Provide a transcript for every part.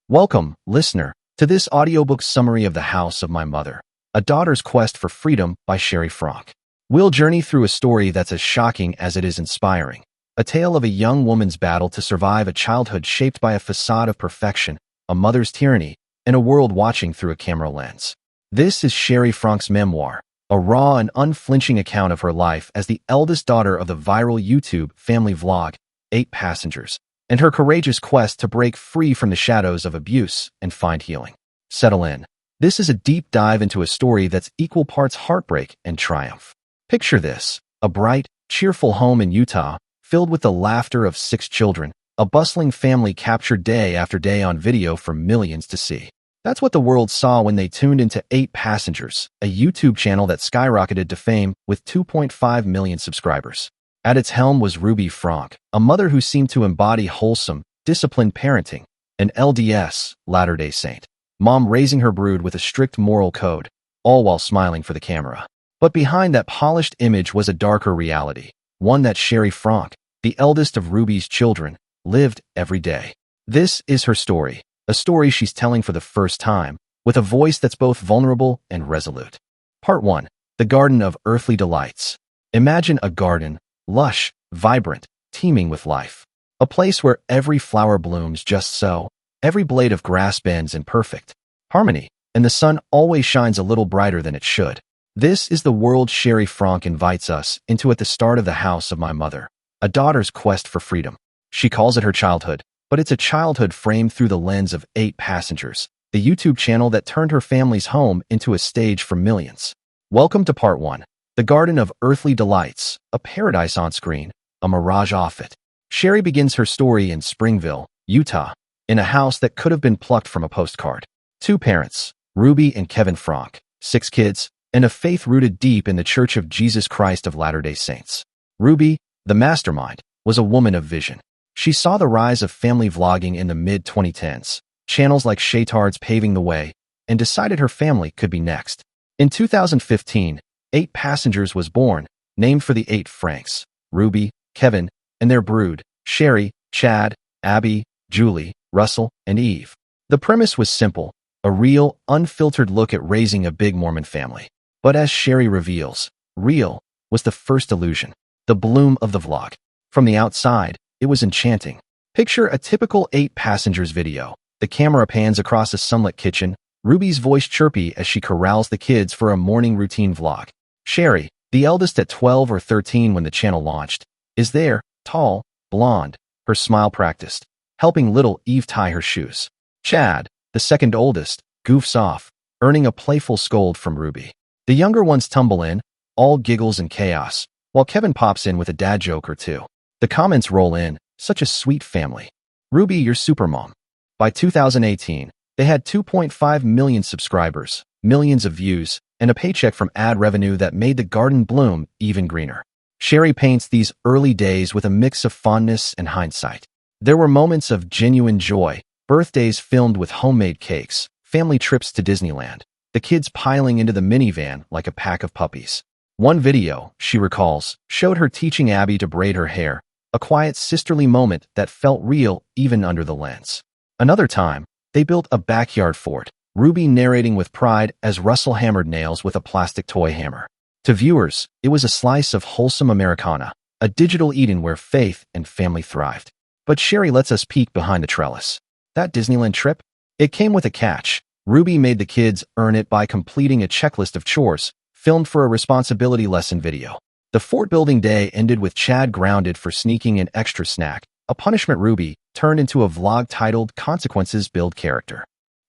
Welcome, listener, to this audiobook summary of The House of My Mother, A Daughter's Quest for Freedom by Shari Franke. We'll journey through a story that's as shocking as it is inspiring, a tale of a young woman's battle to survive a childhood shaped by a facade of perfection, a mother's tyranny, and a world watching through a camera lens. This is Shari Franke's memoir, a raw and unflinching account of her life as the eldest daughter of the viral YouTube family vlog, 8 Passengers, and her courageous quest to break free from the shadows of abuse and find healing. Settle in. This is a deep dive into a story that's equal parts heartbreak and triumph. Picture this: a bright, cheerful home in Utah, filled with the laughter of 6 children, a bustling family captured day after day on video for millions to see. That's what the world saw when they tuned into 8 Passengers, a YouTube channel that skyrocketed to fame with 2.5 million subscribers. At its helm was Ruby Franke, a mother who seemed to embody wholesome, disciplined parenting, an LDS, Latter-day Saint mom raising her brood with a strict moral code, all while smiling for the camera. But behind that polished image was a darker reality, one that Shari Franke, the eldest of Ruby's children, lived every day. This is her story, a story she's telling for the first time, with a voice that's both vulnerable and resolute. Part 1. The Garden of Earthly Delights. Imagine a garden, lush, vibrant, teeming with life. A place where every flower blooms just so, every blade of grass bends in perfect harmony, and the sun always shines a little brighter than it should. This is the world Shari Franke invites us into at the start of The House of My Mother, a daughter's quest for freedom. She calls it her childhood, but it's a childhood framed through the lens of 8 Passengers, the YouTube channel that turned her family's home into a stage for millions. Welcome to Part 1. The Garden of Earthly Delights, a paradise on screen, a mirage off it. Shari begins her story in Springville, Utah, in a house that could have been plucked from a postcard. 2 parents, Ruby and Kevin Franke, 6 kids, and a faith rooted deep in the Church of Jesus Christ of Latter-day Saints. Ruby, the mastermind, was a woman of vision. She saw the rise of family vlogging in the mid-2010s, channels like Shaytard's paving the way, and decided her family could be next. In 2015, 8 Passengers was born, named for the 8 Frankes, Ruby, Kevin, and their brood, Shari, Chad, Abby, Julie, Russell, and Eve. The premise was simple, a real, unfiltered look at raising a big Mormon family. But as Shari reveals, real was the first illusion, the bloom of the vlog. From the outside, it was enchanting. Picture a typical 8 Passengers video. The camera pans across a sunlit kitchen, Ruby's voice chirpy as she corrals the kids for a morning routine vlog. Shari, the eldest at 12 or 13 when the channel launched, is there, tall, blonde, her smile practiced, helping little Eve tie her shoes. Chad, the second oldest, goofs off, earning a playful scold from Ruby. The younger ones tumble in, all giggles and chaos, while Kevin pops in with a dad joke or two. The comments roll in, such a sweet family. Ruby, your supermom. By 2018, they had 2.5 million subscribers, millions of views, and a paycheck from ad revenue that made the garden bloom even greener. Shari paints these early days with a mix of fondness and hindsight. There were moments of genuine joy, birthdays filmed with homemade cakes, family trips to Disneyland, the kids piling into the minivan like a pack of puppies. One video, she recalls, showed her teaching Abby to braid her hair, a quiet sisterly moment that felt real even under the lens. Another time, they built a backyard fort, Ruby narrating with pride as Russell hammered nails with a plastic toy hammer. To viewers, it was a slice of wholesome Americana, a digital Eden where faith and family thrived. But Shari lets us peek behind the trellis. That Disneyland trip? It came with a catch. Ruby made the kids earn it by completing a checklist of chores, filmed for a responsibility lesson video. The fort-building day ended with Chad grounded for sneaking an extra snack, a punishment Ruby turned into a vlog titled Consequences Build Character.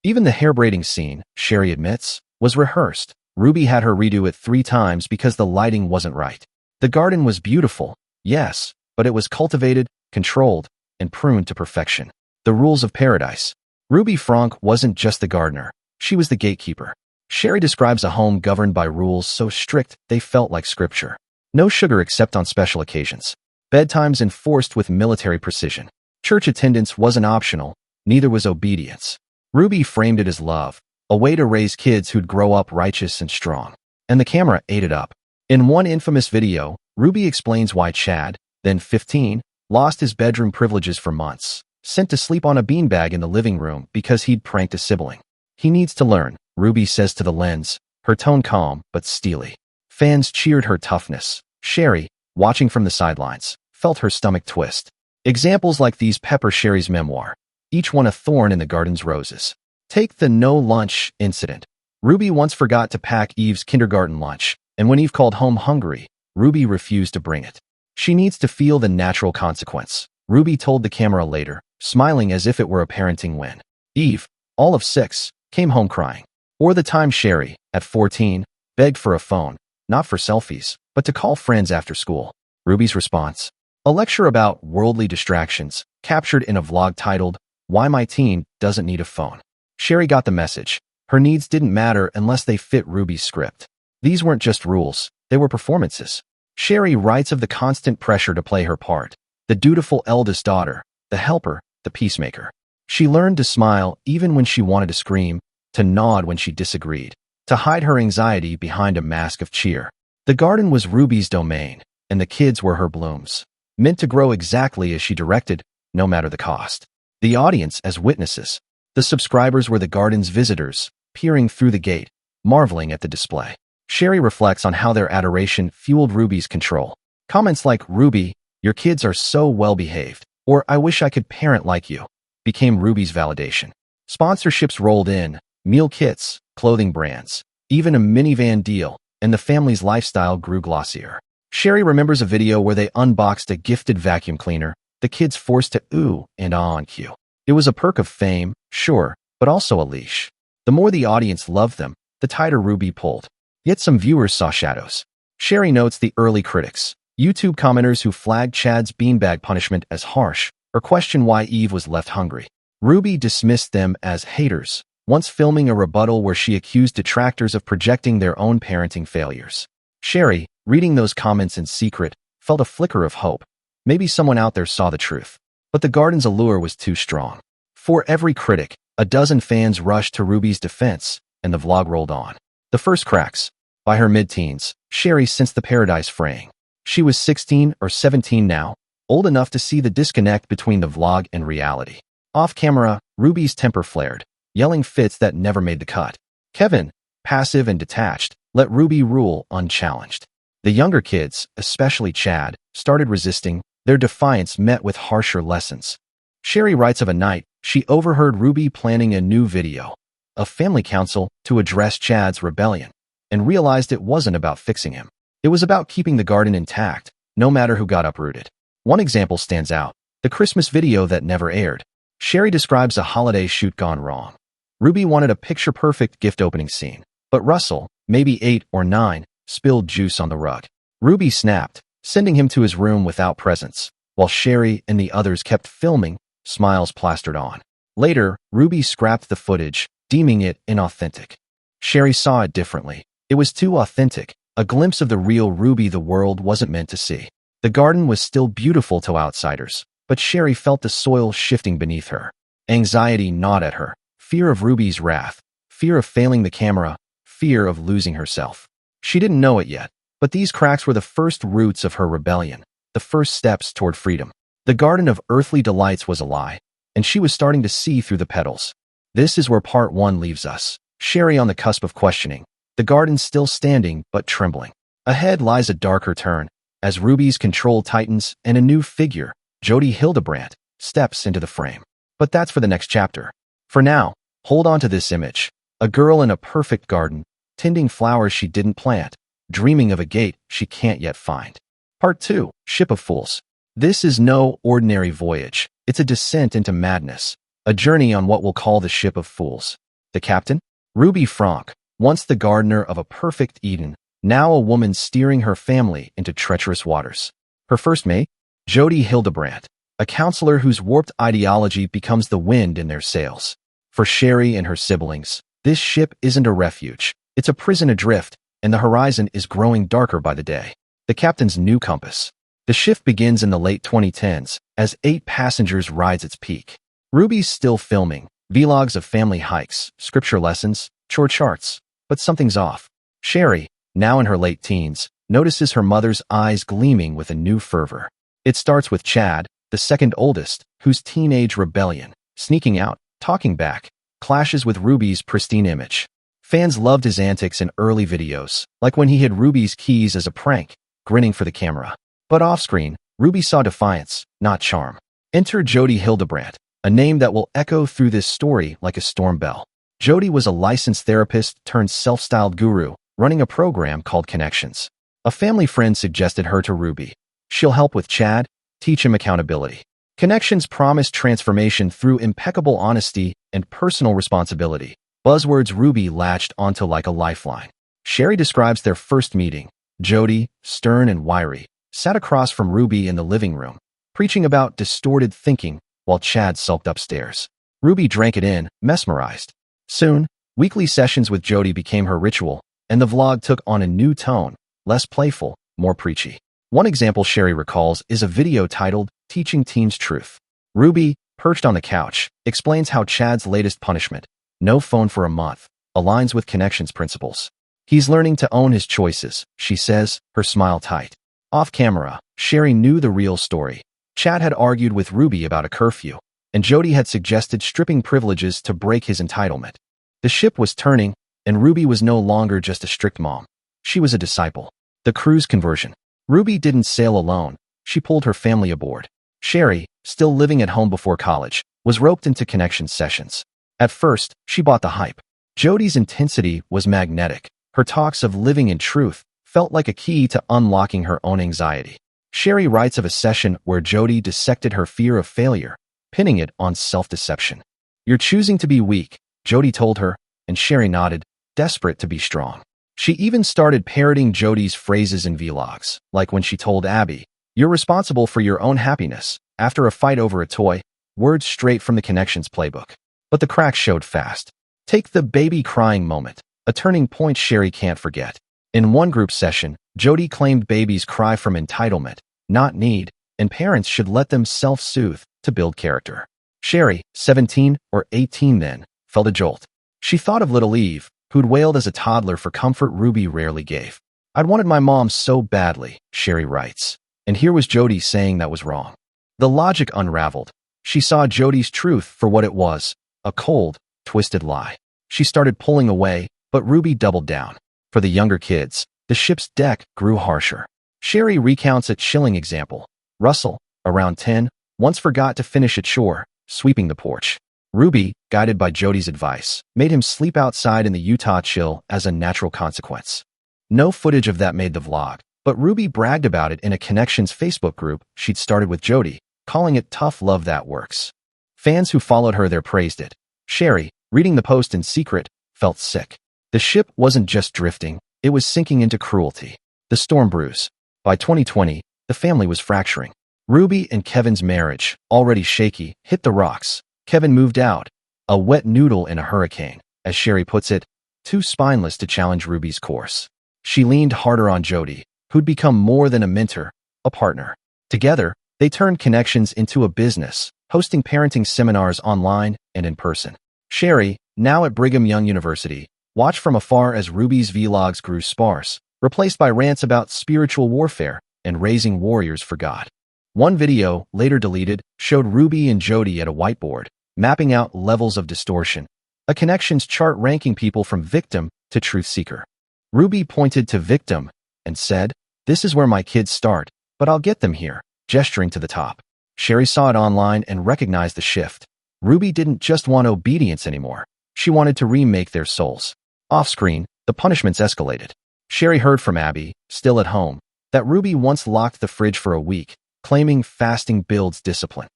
Even the hair-braiding scene, Shari admits, was rehearsed. Ruby had her redo it 3 times because the lighting wasn't right. The garden was beautiful, yes, but it was cultivated, controlled, and pruned to perfection. The rules of paradise. Ruby Franke wasn't just the gardener, she was the gatekeeper. Shari describes a home governed by rules so strict they felt like scripture. No sugar except on special occasions. Bedtimes enforced with military precision. Church attendance wasn't optional, neither was obedience. Ruby framed it as love, a way to raise kids who'd grow up righteous and strong. And the camera ate it up. In one infamous video, Ruby explains why Chad, then 15, lost his bedroom privileges for months, sent to sleep on a beanbag in the living room because he'd pranked a sibling. He needs to learn, Ruby says to the lens, her tone calm but steely. Fans cheered her toughness. Shari, watching from the sidelines, felt her stomach twist. Examples like these pepper Shari's memoir, each one a thorn in the garden's roses. Take the no lunch incident. Ruby once forgot to pack Eve's kindergarten lunch, and when Eve called home hungry, Ruby refused to bring it. She needs to feel the natural consequence, Ruby told the camera later, smiling as if it were a parenting win. Eve, all of 6, came home crying. Or the time Shari, at 14, begged for a phone, not for selfies, but to call friends after school. Ruby's response, a lecture about worldly distractions, captured in a vlog titled, Why My Teen Doesn't Need a Phone. Shari got the message. Her needs didn't matter unless they fit Ruby's script. These weren't just rules, they were performances. Shari writes of the constant pressure to play her part, the dutiful eldest daughter, the helper, the peacemaker. She learned to smile even when she wanted to scream, to nod when she disagreed, to hide her anxiety behind a mask of cheer. The garden was Ruby's domain, and the kids were her blooms, meant to grow exactly as she directed, no matter the cost. The audience as witnesses. The subscribers were the garden's visitors, peering through the gate, marveling at the display. Shari reflects on how their adoration fueled Ruby's control. Comments like, Ruby, your kids are so well-behaved, or I wish I could parent like you, became Ruby's validation. Sponsorships rolled in, meal kits, clothing brands, even a minivan deal, and the family's lifestyle grew glossier. Shari remembers a video where they unboxed a gifted vacuum cleaner, the kids forced to ooh and ah on cue. It was a perk of fame, sure, but also a leash. The more the audience loved them, the tighter Ruby pulled. Yet some viewers saw shadows. Shari notes the early critics, YouTube commenters who flagged Chad's beanbag punishment as harsh, or questioned why Eve was left hungry. Ruby dismissed them as haters, once filming a rebuttal where she accused detractors of projecting their own parenting failures. Shari, reading those comments in secret, felt a flicker of hope. Maybe someone out there saw the truth. But the garden's allure was too strong. For every critic, a dozen fans rushed to Ruby's defense, and the vlog rolled on. The first cracks. By her mid-teens, Shari sensed the paradise fraying. She was 16 or 17 now, old enough to see the disconnect between the vlog and reality. Off-camera, Ruby's temper flared, yelling fits that never made the cut. Kevin, passive and detached, let Ruby rule unchallenged. The younger kids, especially Chad, started resisting, their defiance met with harsher lessons. Shari writes of a night she overheard Ruby planning a new video, a family council, to address Chad's rebellion, and realized it wasn't about fixing him. It was about keeping the garden intact, no matter who got uprooted. One example stands out, the Christmas video that never aired. Shari describes a holiday shoot gone wrong. Ruby wanted a picture-perfect gift opening scene, but Russell, maybe 8 or 9, spilled juice on the rug. Ruby snapped, sending him to his room without presents, while Shari and the others kept filming, smiles plastered on. Later, Ruby scrapped the footage, deeming it inauthentic. Shari saw it differently. It was too authentic, a glimpse of the real Ruby the world wasn't meant to see. The garden was still beautiful to outsiders, but Shari felt the soil shifting beneath her. Anxiety gnawed at her, fear of Ruby's wrath, fear of failing the camera, fear of losing herself. She didn't know it yet, but these cracks were the first roots of her rebellion, the first steps toward freedom. The garden of earthly delights was a lie, and she was starting to see through the petals. This is where part 1 leaves us. Shari on the cusp of questioning, the garden still standing but trembling. Ahead lies a darker turn, as Ruby's control tightens and a new figure, Jody Hildebrandt, steps into the frame. But that's for the next chapter. For now, hold on to this image. A girl in a perfect garden, tending flowers she didn't plant, dreaming of a gate she can't yet find. Part 2, Ship of Fools. This is no ordinary voyage. It's a descent into madness, a journey on what we'll call the Ship of Fools. The captain? Ruby Franke, once the gardener of a perfect Eden, now a woman steering her family into treacherous waters. Her first mate? Jody Hildebrandt, a counselor whose warped ideology becomes the wind in their sails. For Shari and her siblings, this ship isn't a refuge. It's a prison adrift, and the horizon is growing darker by the day. The captain's new compass. The shift begins in the late 2010s, as 8 passengers rides its peak. Ruby's still filming, vlogs of family hikes, scripture lessons, chore charts, but something's off. Shari, now in her late teens, notices her mother's eyes gleaming with a new fervor. It starts with Chad, the second oldest, whose teenage rebellion, sneaking out, talking back, clashes with Ruby's pristine image. Fans loved his antics in early videos, like when he hid Ruby's keys as a prank, grinning for the camera. But off-screen, Ruby saw defiance, not charm. Enter Jodi Hildebrandt, a name that will echo through this story like a storm bell. Jodi was a licensed therapist turned self-styled guru, running a program called Connections. A family friend suggested her to Ruby. She'll help with Chad, teach him accountability. Connections promised transformation through impeccable honesty and personal responsibility. Buzzwords Ruby latched onto like a lifeline. Shari describes their first meeting. Jodi, stern and wiry, sat across from Ruby in the living room, preaching about distorted thinking while Chad sulked upstairs. Ruby drank it in, mesmerized. Soon, weekly sessions with Jodi became her ritual, and the vlog took on a new tone, less playful, more preachy. One example Shari recalls is a video titled Teaching Teens Truth. Ruby, perched on the couch, explains how Chad's latest punishment, no phone for a month, aligns with Connections principles. He's learning to own his choices, she says, her smile tight. Off camera, Shari knew the real story. Chad had argued with Ruby about a curfew, and Jodi had suggested stripping privileges to break his entitlement. The ship was turning, and Ruby was no longer just a strict mom. She was a disciple. The cruise conversion. Ruby didn't sail alone. She pulled her family aboard. Shari, still living at home before college, was roped into Connections sessions. At first, she bought the hype. Jodi's intensity was magnetic. Her talks of living in truth felt like a key to unlocking her own anxiety. Shari writes of a session where Jodi dissected her fear of failure, pinning it on self-deception. "You're choosing to be weak," Jodi told her, and Shari nodded, desperate to be strong. She even started parroting Jodi's phrases in vlogs, like when she told Abby, "You're responsible for your own happiness," after a fight over a toy, words straight from the Connections playbook. But the cracks showed fast. Take the baby crying moment, a turning point Shari can't forget. In one group session, Jodi claimed babies cry from entitlement, not need, and parents should let them self-soothe to build character. Shari, 17 or 18 then, felt a jolt. She thought of little Eve, who'd wailed as a toddler for comfort Ruby rarely gave. "I'd wanted my mom so badly," Shari writes. And here was Jodi saying that was wrong. The logic unraveled. She saw Jodi's truth for what it was, a cold, twisted lie. She started pulling away, but Ruby doubled down. For the younger kids, the ship's deck grew harsher. Shari recounts a chilling example. Russell, around 10, once forgot to finish at shore, sweeping the porch. Ruby, guided by Jodi's advice, made him sleep outside in the Utah chill as a natural consequence. No footage of that made the vlog, but Ruby bragged about it in a Connections Facebook group she'd started with Jodi, calling it tough love that works. Fans who followed her there praised it. Shari, reading the post in secret, felt sick. The ship wasn't just drifting, it was sinking into cruelty. The storm brews. By 2020, the family was fracturing. Ruby and Kevin's marriage, already shaky, hit the rocks. Kevin moved out, a wet noodle in a hurricane, as Shari puts it, too spineless to challenge Ruby's course. She leaned harder on Jodi, who'd become more than a mentor, a partner. Together, they turned Connections into a business, hosting parenting seminars online and in person. Shari, now at Brigham Young University, watched from afar as Ruby's vlogs grew sparse, replaced by rants about spiritual warfare and raising warriors for God. One video, later deleted, showed Ruby and Jodi at a whiteboard, mapping out levels of distortion, a Connections chart ranking people from victim to truth seeker. Ruby pointed to victim and said, "This is where my kids start, but I'll get them here," gesturing to the top. Shari saw it online and recognized the shift. Ruby didn't just want obedience anymore. She wanted to remake their souls. Off-screen, the punishments escalated. Shari heard from Abby, still at home, that Ruby once locked the fridge for a week, claiming fasting builds discipline.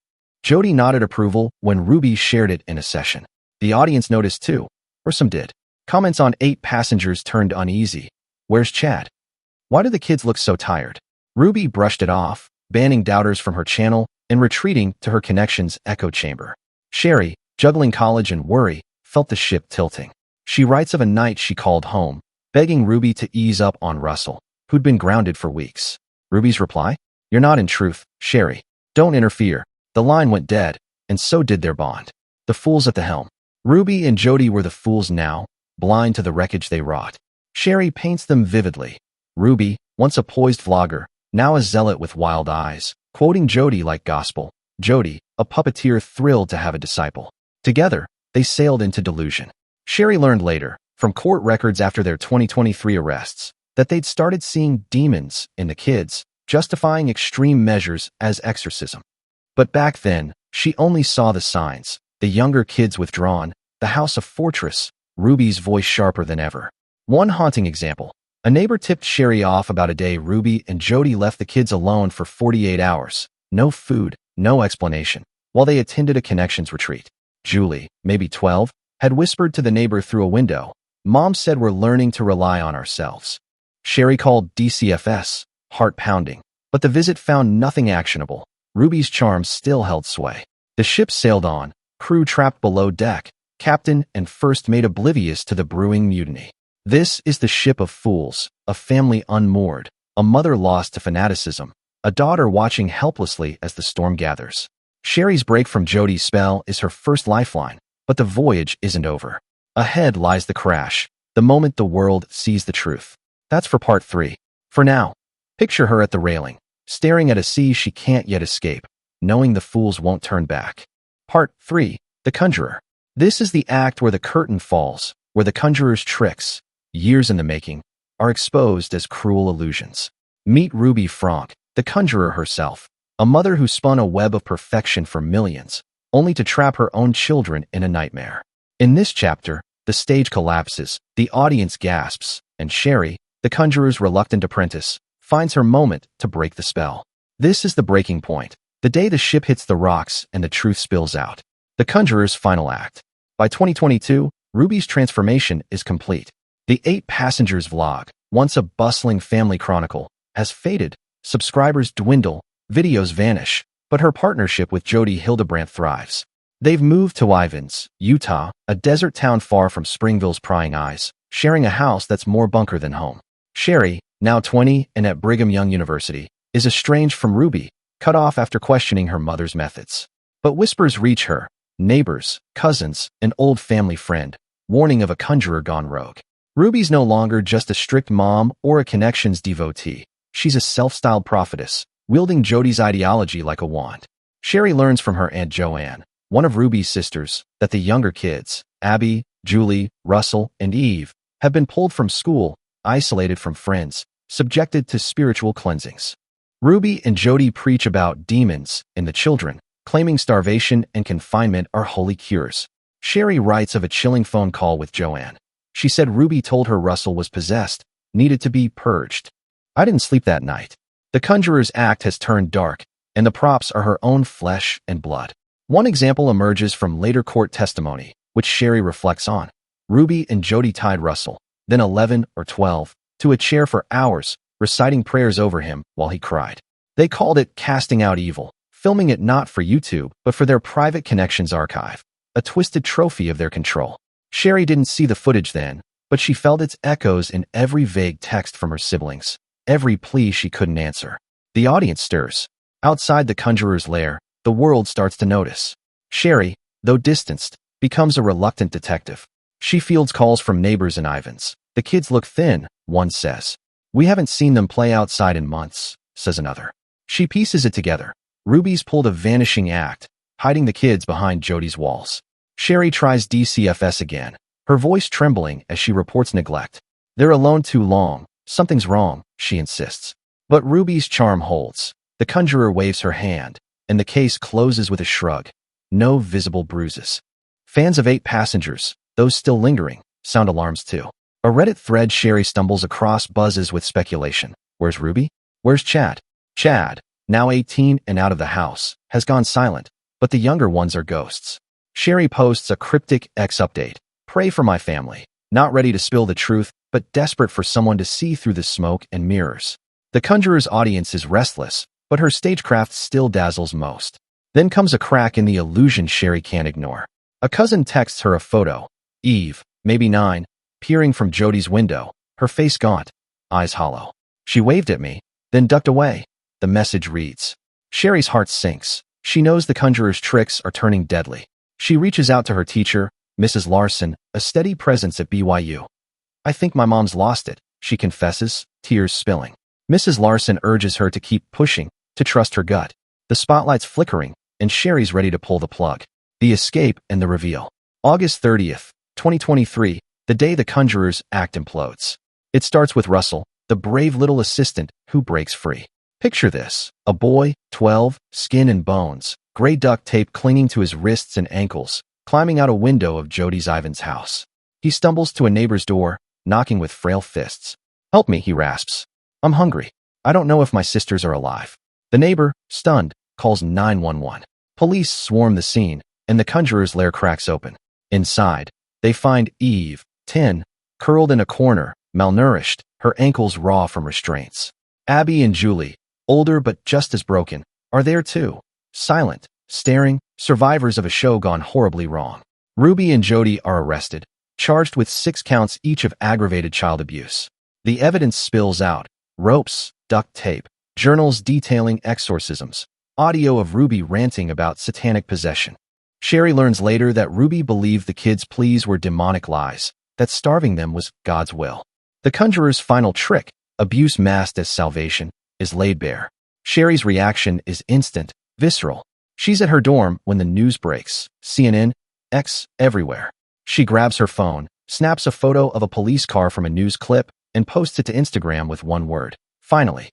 Jodi nodded approval when Ruby shared it in a session. The audience noticed too, or some did. Comments on 8 passengers turned uneasy. "Where's Chad? Why do the kids look so tired?" Ruby brushed it off, banning doubters from her channel and retreating to her Connections echo chamber. Shari, juggling college and worry, felt the ship tilting. She writes of a night she called home, begging Ruby to ease up on Russell, who'd been grounded for weeks. Ruby's reply? "You're not in truth, Shari. Don't interfere." The line went dead, and so did their bond. The fools at the helm. Ruby and Jodi were the fools now, blind to the wreckage they wrought. Shari paints them vividly. Ruby, once a poised vlogger, now a zealot with wild eyes, quoting Jodi like gospel, Jody, a puppeteer thrilled to have a disciple. Together, they sailed into delusion. Shari learned later, from court records after their 2023 arrests, that they'd started seeing demons in the kids, justifying extreme measures as exorcism. But back then, she only saw the signs: the younger kids withdrawn, the house a fortress, Ruby's voice sharper than ever. One haunting example: a neighbor tipped Shari off about a day Ruby and Jody left the kids alone for 48 hours. No food, no explanation, while they attended a connections retreat. Julie, maybe 12, had whispered to the neighbor through a window, "Mom said we're learning to rely on ourselves." Shari called DCFS, heart pounding, but the visit found nothing actionable. Ruby's charm still held sway. The ship sailed on, crew trapped below deck, captain and first mate oblivious to the brewing mutiny. This is the ship of fools, a family unmoored, a mother lost to fanaticism, a daughter watching helplessly as the storm gathers. Shari's break from Jody's spell is her first lifeline, but the voyage isn't over. Ahead lies the crash, the moment the world sees the truth. That's for part 3. For now, picture her at the railing, staring at a sea she can't yet escape, knowing the fools won't turn back. Part 3. The Conjurer. This is the act where the curtain falls, where the conjurer's tricks, years in the making, are exposed as cruel illusions. Meet Ruby Franke, the conjurer herself, a mother who spun a web of perfection for millions, only to trap her own children in a nightmare. In this chapter, the stage collapses, the audience gasps, and Shari, the conjurer's reluctant apprentice, finds her moment to break the spell. This is the breaking point, the day the ship hits the rocks and the truth spills out. The Conjurer's final act. By 2022, Ruby's transformation is complete. The 8 Passengers vlog, once a bustling family chronicle, has faded. Subscribers dwindle, videos vanish, but her partnership with Jody Hildebrandt thrives. They've moved to Ivins, Utah, a desert town far from Springville's prying eyes, sharing a house that's more bunker than home. Shari, now 20 and at Brigham Young University, is estranged from Ruby, cut off after questioning her mother's methods. But whispers reach her: neighbors, cousins, an old family friend, warning of a conjurer gone rogue. Ruby's no longer just a strict mom or a connections devotee. She's a self-styled prophetess, wielding Jody's ideology like a wand. Shari learns from her Aunt Joanne, one of Ruby's sisters, that the younger kids, Abby, Julie, Russell, and Eve, have been pulled from school, isolated from friends, subjected to spiritual cleansings. Ruby and Jody preach about demons in the children, claiming starvation and confinement are holy cures. Shari writes of a chilling phone call with Joanne. She said Ruby told her Russell was possessed, needed to be purged. "I didn't sleep that night." The conjurer's act has turned dark, and the props are her own flesh and blood. One example emerges from later court testimony, which Shari reflects on. Ruby and Jody tied Russell, then 11 or 12, to a chair for hours, reciting prayers over him while he cried. They called it casting out evil, filming it not for YouTube, but for their private connections archive, a twisted trophy of their control. Shari didn't see the footage then, but she felt its echoes in every vague text from her siblings, every plea she couldn't answer. The audience stirs. Outside the conjurer's lair, the world starts to notice. Shari, though distanced, becomes a reluctant detective. She fields calls from neighbors in Ivins. "The kids look thin," one says. "We haven't seen them play outside in months," says another. She pieces it together. Ruby's pulled a vanishing act, hiding the kids behind Jody's walls. Shari tries DCFS again, her voice trembling as she reports neglect. "They're alone too long. Something's wrong," she insists. But Ruby's charm holds. The conjurer waves her hand, and the case closes with a shrug. No visible bruises. Fans of 8 Passengers, those still lingering, sound alarms too. A Reddit thread Shari stumbles across buzzes with speculation. Where's Ruby? Where's Chad? Chad, now 18 and out of the house, has gone silent, but the younger ones are ghosts. Shari posts a cryptic X update. "Pray for my family. Not ready to spill the truth, but desperate for someone to see through the smoke and mirrors." The conjurer's audience is restless, but her stagecraft still dazzles most. Then comes a crack in the illusion Shari can't ignore. A cousin texts her a photo. Eve, maybe 9, peering from Jody's window, her face gaunt, eyes hollow. "She waved at me, then ducked away," the message reads. Shari's heart sinks. She knows the conjurer's tricks are turning deadly. She reaches out to her teacher, Mrs. Larson, a steady presence at BYU. "I think my mom's lost it," she confesses, tears spilling. Mrs. Larson urges her to keep pushing, to trust her gut. The spotlight's flickering, and Shari's ready to pull the plug. The escape and the reveal. August 30th, 2023, the day the Conjurer's act implodes. It starts with Russell, the brave little assistant who breaks free. Picture this: a boy, 12, skin and bones, gray duct tape clinging to his wrists and ankles, climbing out a window of Jody's Ivan's house. He stumbles to a neighbor's door, knocking with frail fists. "Help me," he rasps. "I'm hungry. I don't know if my sisters are alive." The neighbor, stunned, calls 911. Police swarm the scene, and the Conjurer's lair cracks open. Inside, they find Eve, 10, curled in a corner, malnourished, her ankles raw from restraints. Abby and Julie, older but just as broken, are there too, silent, staring, survivors of a show gone horribly wrong. Ruby and Jody are arrested, charged with 6 counts each of aggravated child abuse. The evidence spills out: ropes, duct tape, journals detailing exorcisms, audio of Ruby ranting about satanic possession. Shari learns later that Ruby believed the kids' pleas were demonic lies, that starving them was God's will. The Conjurer's final trick, abuse masked as salvation, is laid bare. Shari's reaction is instant, visceral. She's at her dorm when the news breaks. CNN, X, everywhere. She grabs her phone, snaps a photo of a police car from a news clip, and posts it to Instagram with one word: finally.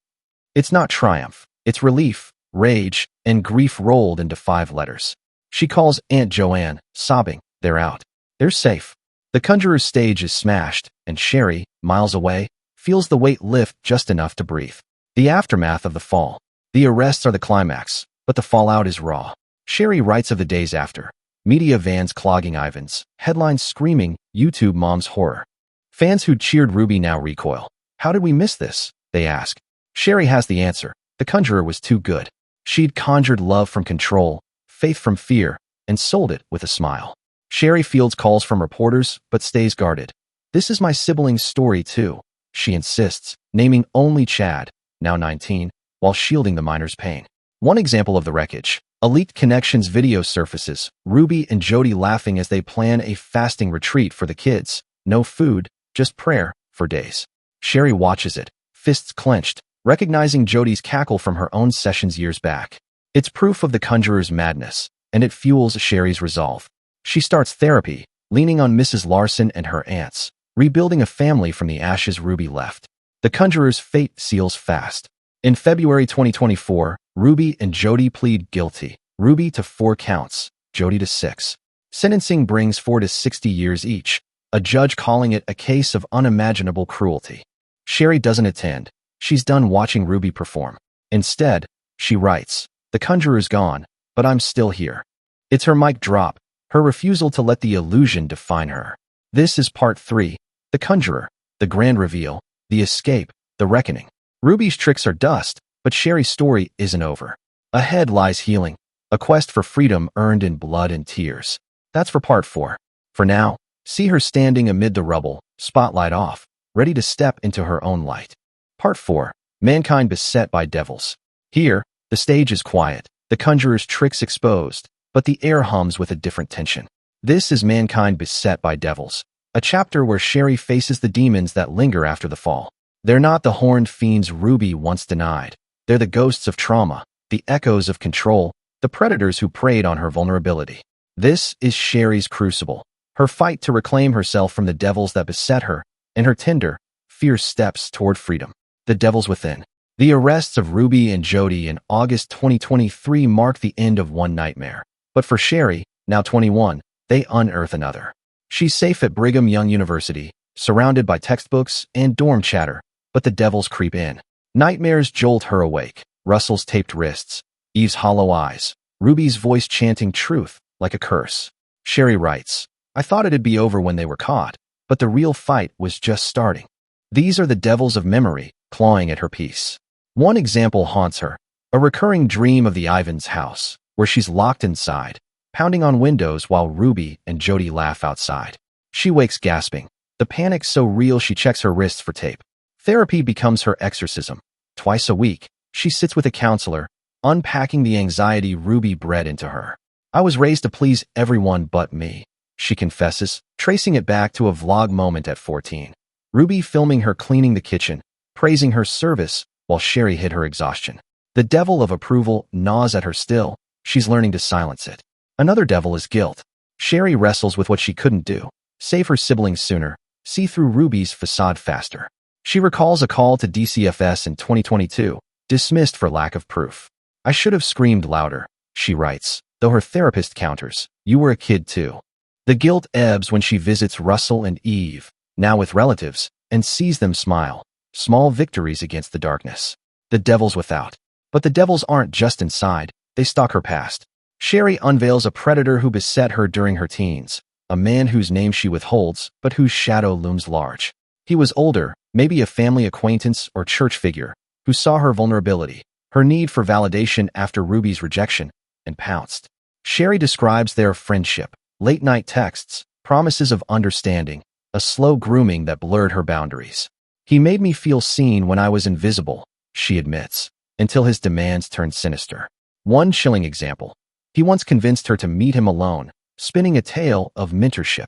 It's not triumph. It's relief, rage, and grief rolled into 5 letters. She calls Aunt Joanne, sobbing. They're out. They're safe. The Conjurer's stage is smashed, and Shari, miles away, feels the weight lift just enough to breathe. The aftermath of the fall. The arrests are the climax, but the fallout is raw. Shari writes of the days after. Media vans clogging Ivan's, headlines screaming, YouTube mom's horror. Fans who cheered Ruby now recoil. How did we miss this? They ask. Shari has the answer. The Conjurer was too good. She'd conjured love from control, faith from fear, and sold it with a smile. Shari fields calls from reporters, but stays guarded. "This is my sibling's story too," she insists, naming only Chad, now 19, while shielding the minor's pain. One example of the wreckage. A leaked Connections video surfaces, Ruby and Jody laughing as they plan a fasting retreat for the kids. No food, just prayer, for days. Shari watches it, fists clenched, recognizing Jody's cackle from her own sessions years back. It's proof of the Conjurer's madness, and it fuels Shari's resolve. She starts therapy, leaning on Mrs. Larson and her aunts, rebuilding a family from the ashes Ruby left. The Conjurer's fate seals fast. In February 2024, Ruby and Jody plead guilty. Ruby to 4 counts, Jody to 6. Sentencing brings 4 to 60 years each, a judge calling it a case of unimaginable cruelty. Shari doesn't attend. She's done watching Ruby perform. Instead, she writes, "The Conjurer's gone, but I'm still here." It's her mic drop, her refusal to let the illusion define her. This is part 3, The Conjurer, the grand reveal, the escape, the reckoning. Ruby's tricks are dust, but Shari's story isn't over. Ahead lies healing, a quest for freedom earned in blood and tears. That's for part 4. For now, see her standing amid the rubble, spotlight off, ready to step into her own light. Part 4, Mankind beset by devils. Here, the stage is quiet, the Conjurer's tricks exposed, but the air hums with a different tension. This is Mankind beset by devils, a chapter where Shari faces the demons that linger after the fall. They're not the horned fiends Ruby once denied. They're the ghosts of trauma, the echoes of control, the predators who preyed on her vulnerability. This is Shari's crucible, her fight to reclaim herself from the devils that beset her, and her tender, fierce steps toward freedom. The devils within. The arrests of Ruby and Jody in August 2023 mark the end of one nightmare. But for Shari, now 21, they unearth another. She's safe at Brigham Young University, surrounded by textbooks and dorm chatter, but the devils creep in. Nightmares jolt her awake. Russell's taped wrists, Eve's hollow eyes, Ruby's voice chanting truth like a curse. Shari writes, "I thought it'd be over when they were caught, but the real fight was just starting." These are the devils of memory, clawing at her peace. One example haunts her, a recurring dream of the Ivan's house, where she's locked inside, pounding on windows while Ruby and Jody laugh outside. She wakes gasping, the panic so real she checks her wrists for tape. Therapy becomes her exorcism. Twice a week, she sits with a counselor, unpacking the anxiety Ruby bred into her. "I was raised to please everyone but me," she confesses, tracing it back to a vlog moment at 14. Ruby filming her cleaning the kitchen, praising her service, while Shari hid her exhaustion. The devil of approval gnaws at her still. she's learning to silence it. Another devil is guilt. Shari wrestles with what she couldn't do. Save her siblings sooner. See through Ruby's facade faster. She recalls a call to DCFS in 2022, dismissed for lack of proof. I should have screamed louder, she writes, though her therapist counters, you were a kid too. The guilt ebbs when she visits Russell and Eve, now with relatives, and sees them smile. Small victories against the darkness. The devils without. But the devils aren't just inside, they stalk her past. Shari unveils a predator who beset her during her teens, a man whose name she withholds, but whose shadow looms large. He was older, maybe a family acquaintance or church figure, who saw her vulnerability, her need for validation after Ruby's rejection, and pounced. Shari describes their friendship, late-night texts, promises of understanding, a slow grooming that blurred her boundaries. He made me feel seen when I was invisible, she admits, until his demands turned sinister. One chilling example. He once convinced her to meet him alone, spinning a tale of mentorship.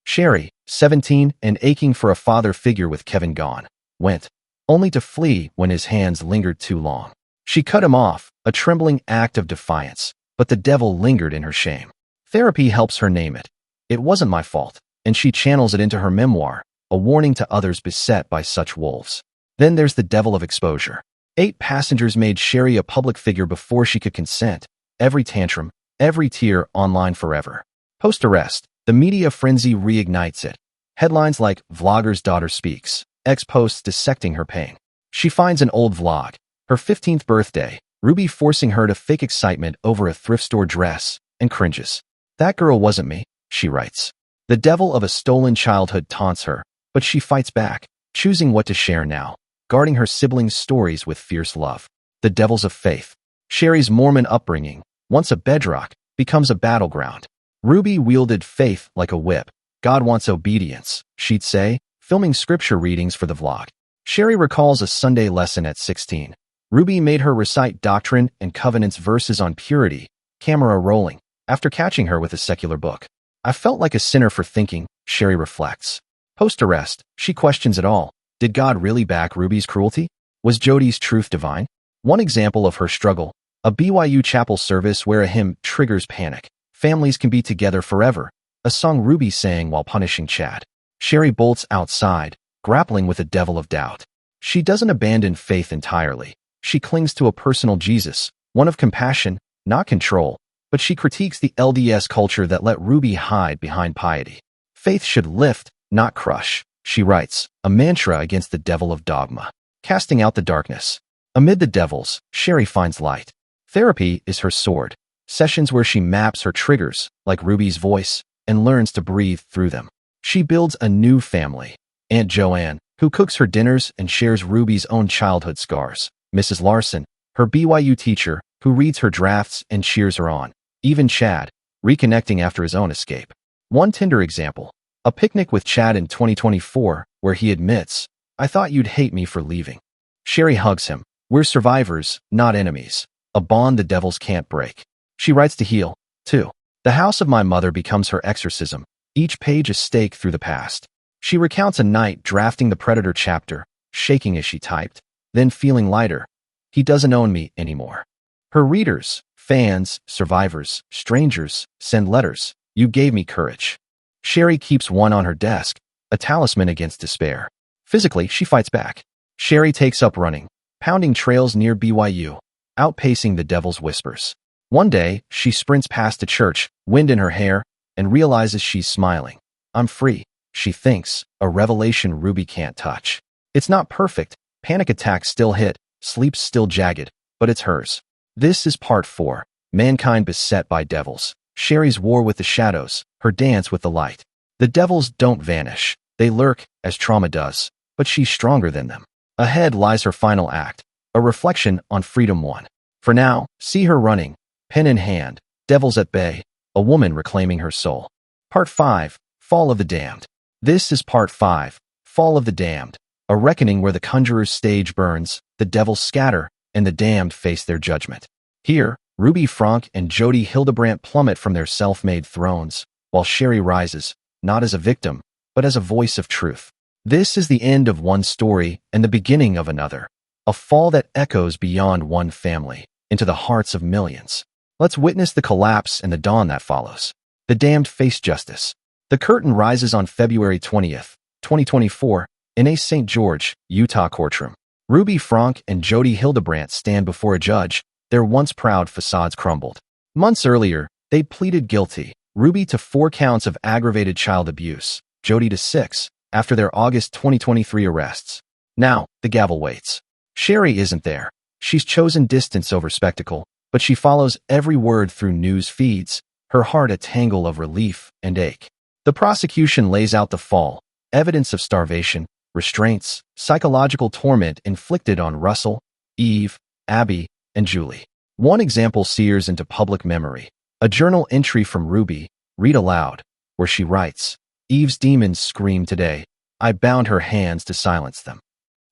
Shari, 17 and aching for a father figure with Kevin gone, went, only to flee when his hands lingered too long. She cut him off, a trembling act of defiance, but the devil lingered in her shame. Therapy helps her name it. It wasn't my fault, and she channels it into her memoir, a warning to others beset by such wolves. Then there's the devil of exposure. 8 passengers made Shari a public figure before she could consent. Every tantrum, every tear online forever. Post-arrest, the media frenzy reignites it. Headlines like Vlogger's Daughter Speaks, ex-posts dissecting her pain. She finds an old vlog, her 15th birthday, Ruby forcing her to fake excitement over a thrift store dress, and cringes. That girl wasn't me, she writes. The devil of a stolen childhood taunts her, but she fights back, choosing what to share now, guarding her siblings' stories with fierce love. The devils of faith. Shari's Mormon upbringing, once a bedrock, becomes a battleground. Ruby wielded faith like a whip. God wants obedience, she'd say, filming scripture readings for the vlog. Shari recalls a Sunday lesson at 16. Ruby made her recite Doctrine and Covenants verses on purity, camera rolling, after catching her with a secular book. I felt like a sinner for thinking, Shari reflects. Post-arrest, she questions it all. Did God really back Ruby's cruelty? Was Jody's truth divine? One example of her struggle, a BYU chapel service where a hymn triggers panic. Families can be together forever, a song Ruby sang while punishing Chad. Shari bolts outside, grappling with the devil of doubt. She doesn't abandon faith entirely. She clings to a personal Jesus, one of compassion, not control, but she critiques the LDS culture that let Ruby hide behind piety. Faith should lift, not crush, she writes, a mantra against the devil of dogma. Casting out the darkness. Amid the devils, Shari finds light. Therapy is her sword. Sessions where she maps her triggers, like Ruby's voice, and learns to breathe through them. She builds a new family. Aunt Joanne, who cooks her dinners and shares Ruby's own childhood scars. Mrs. Larson, her BYU teacher, who reads her drafts and cheers her on. Even Chad, reconnecting after his own escape. One tender example. A picnic with Chad in 2024, where he admits, I thought you'd hate me for leaving. Shari hugs him. We're survivors, not enemies. A bond the devils can't break. She writes to heal, too. The house of my mother becomes her exorcism, each page a stake through the past. She recounts a night drafting the Predator chapter, shaking as she typed, then feeling lighter. He doesn't own me anymore. Her readers, fans, survivors, strangers, send letters. You gave me courage. Shari keeps one on her desk, a talisman against despair. Physically, she fights back. Shari takes up running, pounding trails near BYU, outpacing the devil's whispers. One day, she sprints past a church, wind in her hair, and realizes she's smiling. I'm free, she thinks, a revelation Ruby can't touch. It's not perfect, panic attacks still hit, sleep's still jagged, but it's hers. This is part 4, mankind beset by devils. Shari's war with the shadows, her dance with the light. The devils don't vanish, they lurk, as trauma does, but she's stronger than them. Ahead lies her final act, a reflection on Freedom 1. For now, see her running, pen in hand, devils at bay, a woman reclaiming her soul. Part 5, Fall of the Damned. This is Part 5, Fall of the Damned, a reckoning where the conjurer's stage burns, the devils scatter, and the damned face their judgment. Here, Ruby Franke and Jody Hildebrandt plummet from their self-made thrones, while Shari rises, not as a victim, but as a voice of truth. This is the end of one story and the beginning of another, a fall that echoes beyond one family, into the hearts of millions. Let's witness the collapse and the dawn that follows. The damned face justice. The curtain rises on February 20th, 2024, in a St. George, Utah courtroom. Ruby Franke and Jody Hildebrandt stand before a judge, their once proud facades crumbled. Months earlier, they pleaded guilty, Ruby to 4 counts of aggravated child abuse, Jody to 6, after their August 2023 arrests. Now, the gavel waits. Shari isn't there. She's chosen distance over spectacle, but she follows every word through news feeds, her heart a tangle of relief and ache. The prosecution lays out the fall, evidence of starvation, restraints, psychological torment inflicted on Russell, Eve, Abby, and Julie. One example sears into public memory. A journal entry from Ruby, read aloud, where she writes, "Eve's demons scream today. I bound her hands to silence them."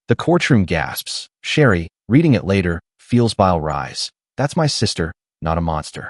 The courtroom gasps. Shari, reading it later, feels bile rise. That's my sister, not a monster.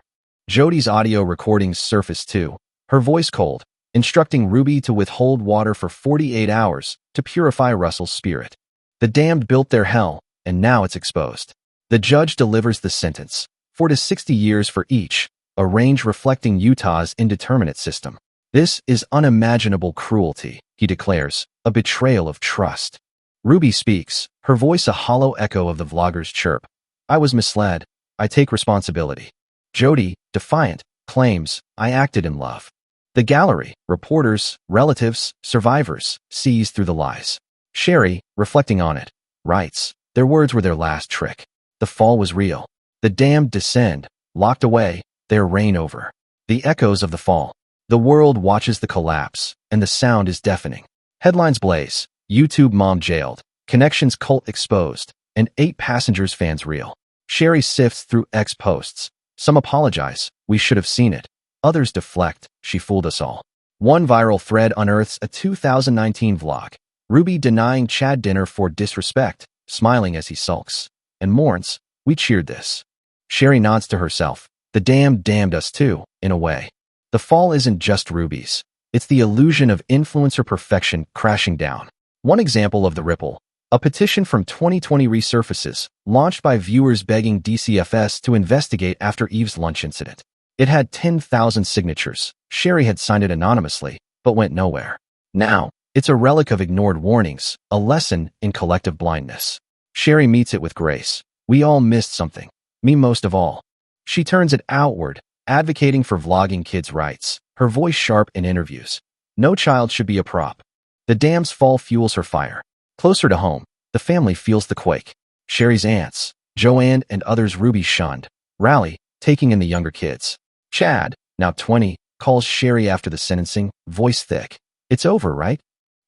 Jody's audio recordings surface too, her voice cold, instructing Ruby to withhold water for 48 hours to purify Russell's spirit. The damned built their hell, and now it's exposed. The judge delivers the sentence, 4 to 60 years for each, a range reflecting Utah's indeterminate system. This is unimaginable cruelty, he declares, a betrayal of trust. Ruby speaks, her voice a hollow echo of the vlogger's chirp. I was misled. I take responsibility. Jody, defiant, claims, I acted in love. The gallery, reporters, relatives, survivors, sees through the lies. Shari, reflecting on it, writes, their words were their last trick. The fall was real. The damned descend, locked away, their reign over. The echoes of the fall. The world watches the collapse, and the sound is deafening. Headlines blaze, YouTube mom jailed, Connections cult exposed, and 8 passengers fans reel. Shari sifts through X posts. Some apologize, we should have seen it. Others deflect, she fooled us all. One viral thread unearths a 2019 vlog. Ruby denying Chad dinner for disrespect, smiling as he sulks, and mourns, we cheered this. Shari nods to herself. The damned damned us too, in a way. The fall isn't just Ruby's. It's the illusion of influencer perfection crashing down. One example of the ripple. A petition from 2020 resurfaces, launched by viewers begging DCFS to investigate after Eve's lunch incident. It had 10,000 signatures. Shari had signed it anonymously, but went nowhere. Now, it's a relic of ignored warnings, a lesson in collective blindness. Shari meets it with grace. We all missed something. Me most of all. She turns it outward, advocating for vlogging kids' rights, her voice sharp in interviews. No child should be a prop. The dam's fall fuels her fire. Closer to home, the family feels the quake. Shari's aunts, Joanne and others Ruby shunned, rally, taking in the younger kids. Chad, now 20, calls Shari after the sentencing, voice thick. It's over, right?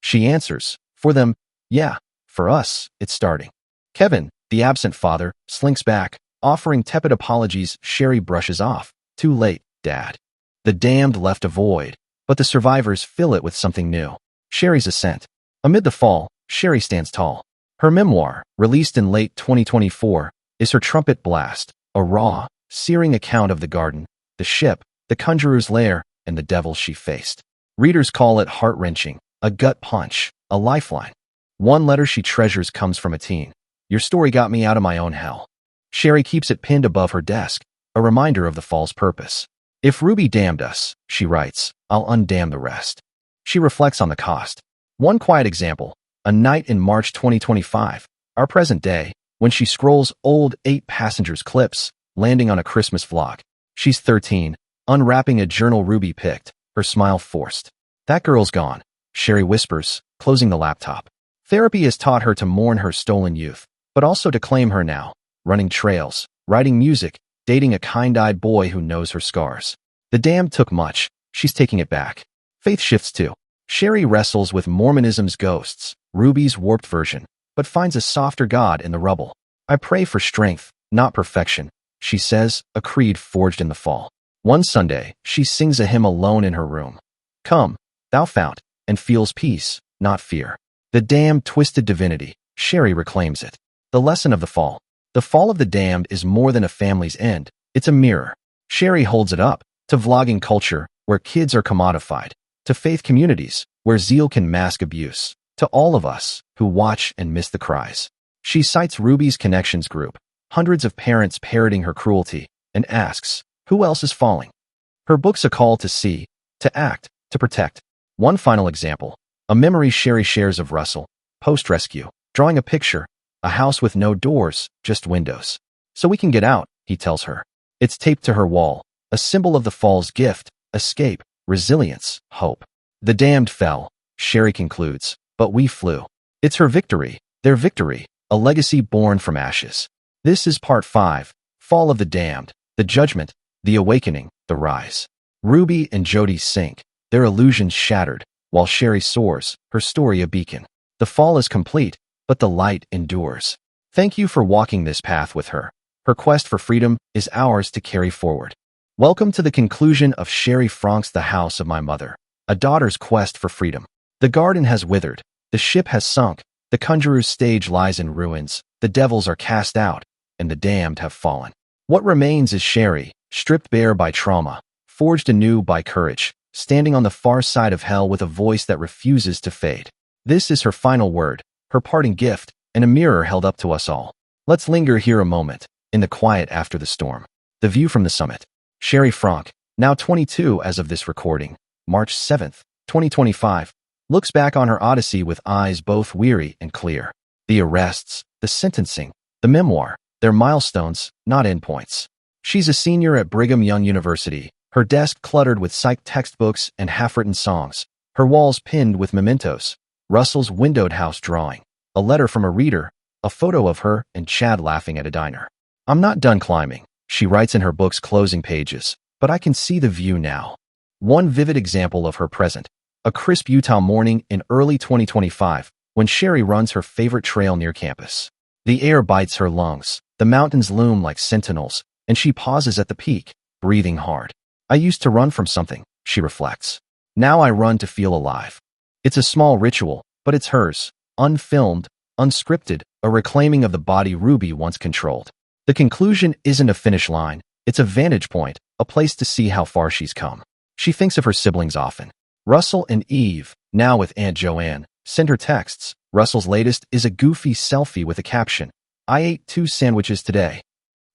She answers, for them, yeah, for us, it's starting. Kevin, the absent father, slinks back, offering tepid apologies. Shari brushes off. Too late, Dad. The damned left a void, but the survivors fill it with something new. Shari's ascent. Amid the fall, Shari stands tall. Her memoir, released in late 2024, is her trumpet blast, a raw, searing account of the garden, the ship, the conjurer's lair, and the devils she faced. Readers call it heart-wrenching, a gut punch, a lifeline. One letter she treasures comes from a teen. Your story got me out of my own hell. Shari keeps it pinned above her desk, a reminder of the fall's purpose. If Ruby damned us, she writes, I'll undamn the rest. She reflects on the cost. One quiet example, a night in March 2025, our present day, when she scrolls old 8 passengers clips, landing on a Christmas vlog. She's 13, unwrapping a journal Ruby picked, her smile forced. That girl's gone, Shari whispers, closing the laptop. Therapy has taught her to mourn her stolen youth, but also to claim her now, running trails, writing music, dating a kind-eyed boy who knows her scars. The damned took much, she's taking it back. Faith shifts too. Shari wrestles with Mormonism's ghosts, Ruby's warped version, but finds a softer God in the rubble. I pray for strength, not perfection, she says, a creed forged in the fall. One Sunday, she sings a hymn alone in her room. Come, thou fount, and feels peace, not fear. The damned twisted divinity, Shari reclaims it. The lesson of the fall. The fall of the damned is more than a family's end, it's a mirror. Shari holds it up, to vlogging culture, where kids are commodified, to faith communities, where zeal can mask abuse, to all of us, who watch and miss the cries. She cites Ruby's Connections group, hundreds of parents parroting her cruelty, and asks, Who else is falling? Her book's a call to see, to act, to protect. One final example. A memory Shari shares of Russell, post-rescue, drawing a picture, a house with no doors, just windows. So we can get out, he tells her. It's taped to her wall, a symbol of the fall's gift, escape, resilience, hope. The damned fell, Shari concludes, but we flew. It's her victory, their victory, a legacy born from ashes. This is part 5, Fall of the Damned, the judgment, the awakening, the rise. Ruby and Jody sink, their illusions shattered, while Shari soars, her story a beacon. The fall is complete, but the light endures. Thank you for walking this path with her. Her quest for freedom is ours to carry forward. Welcome to the conclusion of Shari Franke's The House of My Mother, a daughter's quest for freedom. The garden has withered, the ship has sunk, the conjurer's stage lies in ruins, the devils are cast out, and the damned have fallen. What remains is Shari, stripped bare by trauma, forged anew by courage, standing on the far side of hell with a voice that refuses to fade. This is her final word, her parting gift, and a mirror held up to us all. Let's linger here a moment, in the quiet after the storm. The view from the summit. Shari Franke, now 22 as of this recording, March 7, 2025, looks back on her odyssey with eyes both weary and clear. The arrests, the sentencing, the memoir, they're milestones, not endpoints. She's a senior at Brigham Young University, her desk cluttered with psych textbooks and half-written songs, her walls pinned with mementos, Russell's windowed house drawing, a letter from a reader, a photo of her and Chad laughing at a diner. I'm not done climbing, she writes in her book's closing pages, but I can see the view now. One vivid example of her present, a crisp Utah morning in early 2025, when Shari runs her favorite trail near campus. The air bites her lungs, the mountains loom like sentinels, and she pauses at the peak, breathing hard. I used to run from something, she reflects. Now I run to feel alive. It's a small ritual, but it's hers, unfilmed, unscripted, a reclaiming of the body Ruby once controlled. The conclusion isn't a finish line, it's a vantage point, a place to see how far she's come. She thinks of her siblings often. Russell and Eve, now with Aunt Joanne, send her texts. Russell's latest is a goofy selfie with a caption, I ate 2 sandwiches today.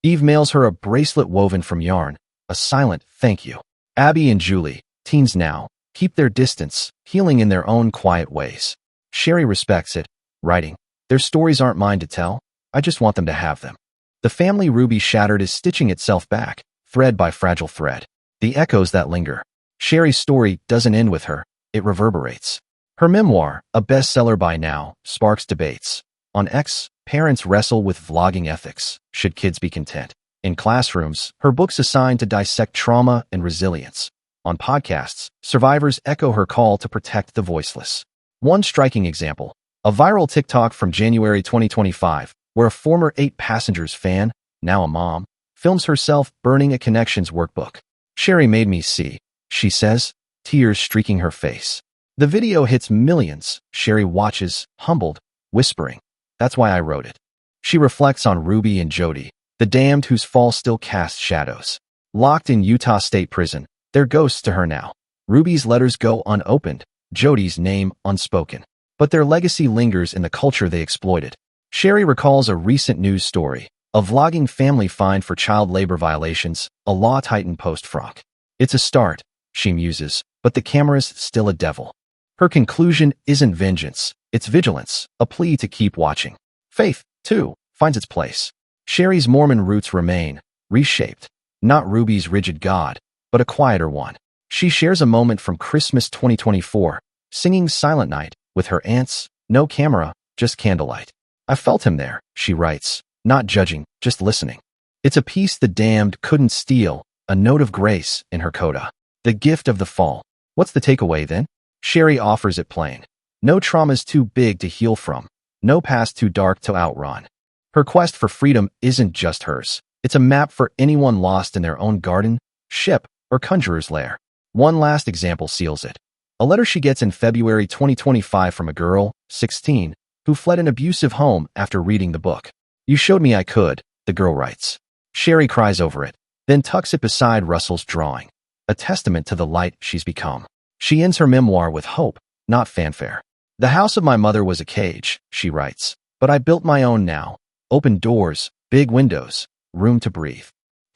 Eve mails her a bracelet woven from yarn, a silent thank you. Abby and Julie, teens now, keep their distance, healing in their own quiet ways. Shari respects it, writing, their stories aren't mine to tell, I just want them to have them. The family Ruby shattered is stitching itself back, thread by fragile thread. The echoes that linger. Shari's story doesn't end with her, it reverberates. Her memoir, a bestseller by now, sparks debates. On X, parents wrestle with vlogging ethics. Should kids be content? In classrooms, her book's assigned to dissect trauma and resilience. On podcasts, survivors echo her call to protect the voiceless. One striking example, a viral TikTok from January 2025, where a former 8 Passengers fan, now a mom, films herself burning a Connections workbook. Shari made me see, she says, tears streaking her face. The video hits millions. Shari watches, humbled, whispering, that's why I wrote it. She reflects on Ruby and Jody, the damned whose fall still casts shadows. Locked in Utah State Prison, they're ghosts to her now. Ruby's letters go unopened, Jody's name unspoken. But their legacy lingers in the culture they exploited. Shari recalls a recent news story, a vlogging family fined for child labor violations, a law tightened post-Franke. It's a start, she muses, but the camera's still a devil. Her conclusion isn't vengeance, it's vigilance, a plea to keep watching. Faith, too, finds its place. Shari's Mormon roots remain, reshaped, not Ruby's rigid God, but a quieter one. She shares a moment from Christmas 2024, singing Silent Night, with her aunts, no camera, just candlelight. I felt him there, she writes, not judging, just listening. It's a piece the damned couldn't steal, a note of grace in her coda. The gift of the fall. What's the takeaway then? Shari offers it plain. No trauma's too big to heal from, no past too dark to outrun. Her quest for freedom isn't just hers. It's a map for anyone lost in their own garden, ship, or conjurer's lair. One last example seals it. A letter she gets in February 2025 from a girl, 16, who fled an abusive home after reading the book. You showed me I could, the girl writes. Shari cries over it, then tucks it beside Russell's drawing, a testament to the light she's become. She ends her memoir with hope, not fanfare. The house of my mother was a cage, she writes, but I built my own now. Open doors, big windows, room to breathe.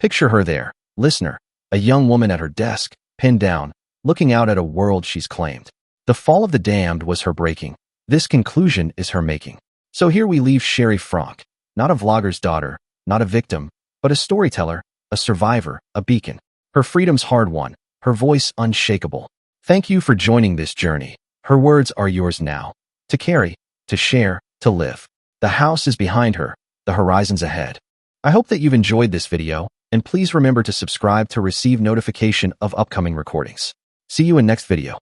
Picture her there, listener, A young woman at her desk, pinned down, looking out at a world she's claimed. The fall of the damned was her breaking. This conclusion is her making. So here we leave Shari Franke, not a vlogger's daughter, not a victim, but a storyteller, a survivor, a beacon. Her freedom's hard-won, her voice unshakable. Thank you for joining this journey. Her words are yours now. To carry, to share, to live. The house is behind her, the horizon's ahead. I hope that you've enjoyed this video, and please remember to subscribe to receive notification of upcoming recordings. See you in next video.